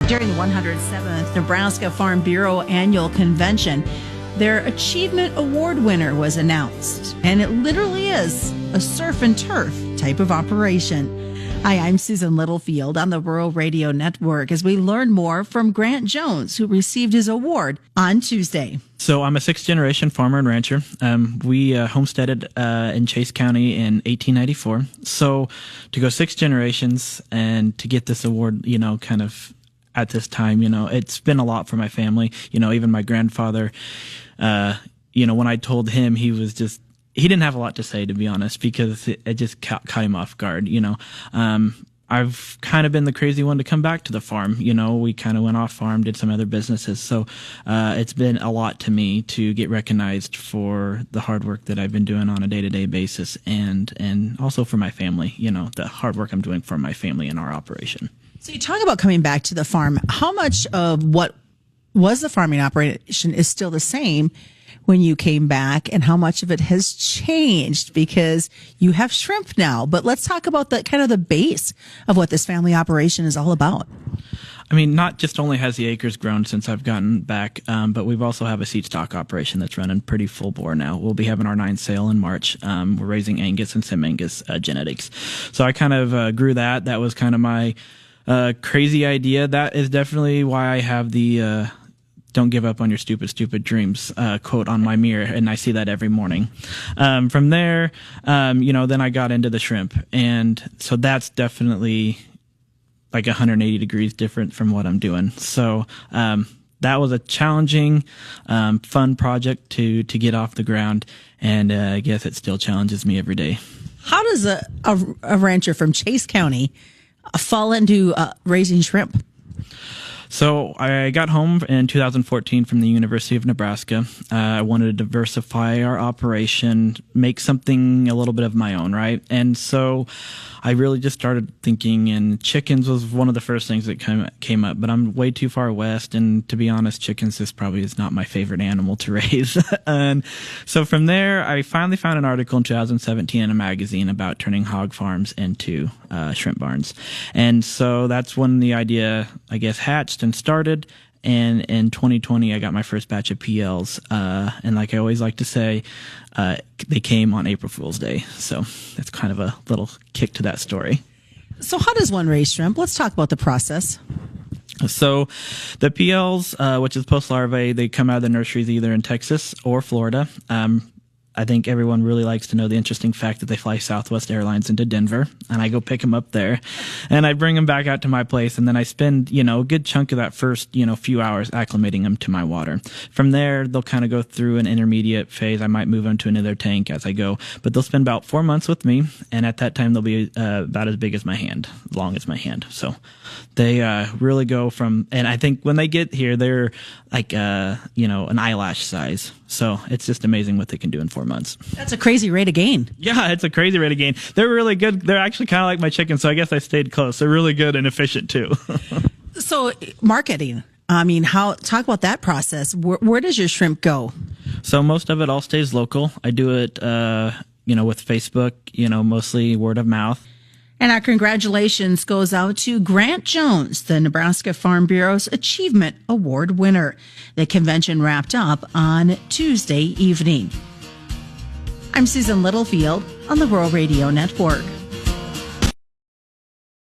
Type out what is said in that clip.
During the 107th Nebraska Farm Bureau Annual Convention, their Achievement Award winner was announced, and it literally is a surf and turf type of operation. Hi, I'm Susan Littlefield on the Rural Radio Network as we learn more from Grant Jones, who received his award on Tuesday. So I'm a sixth-generation farmer and rancher. We homesteaded in Chase County in 1894. So to go 6 generations and to get this award, kind of at this time, it's been a lot for my family. Even my grandfather, when I told him, he didn't have a lot to say, to be honest, because it just caught him off guard. I've kind of been the crazy one to come back to the farm. We kind of went off farm, did some other businesses. So it's been a lot to me to get recognized for the hard work that I've been doing on a day-to-day basis, and also for my family, the hard work I'm doing for my family and our operation. So you talk about coming back to the farm. How much of what was the farming operation is still the same when you came back, and how much of it has changed because you have shrimp now? But let's talk about the kind of the base of what this family operation is all about. I mean, not just only has the acres grown since I've gotten back, but we've also have a seed stock operation that's running pretty full bore now. We'll be having our 9th sale in March. We're raising Angus and Sim Angus genetics. So I kind of grew that. That was kind of my crazy idea. That is definitely why I have the "Don't give up on your stupid dreams" quote on my mirror, and I see that every morning. From there, then I got into the shrimp, and so that's definitely like 180 degrees different from what I'm doing. So that was a challenging, fun project to get off the ground, and I guess it still challenges me every day. How does a rancher from Chase County fall into raising shrimp? So I got home in 2014 from the University of Nebraska. I wanted to diversify our operation, make something a little bit of my own, right? And so I really just started thinking, and chickens was one of the first things that came up, but I'm way too far west, and to be honest, chickens probably is not my favorite animal to raise. And so from there, I finally found an article in 2017 in a magazine about turning hog farms into shrimp barns. And so that's when the idea, I guess, hatched and started. And in 2020, I got my first batch of PLs. And like I always like to say, they came on April Fool's Day. So that's kind of a little kick to that story. So how does one raise shrimp? Let's talk about the process. So the PLs, which is post larvae, they come out of the nurseries either in Texas or Florida. I think everyone really likes to know the interesting fact that they fly Southwest Airlines into Denver, and I go pick them up there, and I bring them back out to my place, and then I spend, a good chunk of that first, few hours acclimating them to my water. From there, they'll kind of go through an intermediate phase. I might move them to another tank as I go, but they'll spend about 4 months with me, and at that time, they'll be about as big as my hand, long as my hand. So they really go from, and I think when they get here, they're like, an eyelash size. So it's just amazing what they can do in 4 months. That's a crazy rate of gain. Yeah, it's a crazy rate of gain. They're really good. They're actually kind of like my chickens, so I guess I stayed close. They're really good and efficient too. So marketing, talk about that process. Where does your shrimp go? So most of it all stays local. I do it, with Facebook, mostly word of mouth. And our congratulations goes out to Grant Jones, the Nebraska Farm Bureau's Achievement Award winner. The convention wrapped up on Tuesday evening. I'm Susan Littlefield on the Rural Radio Network.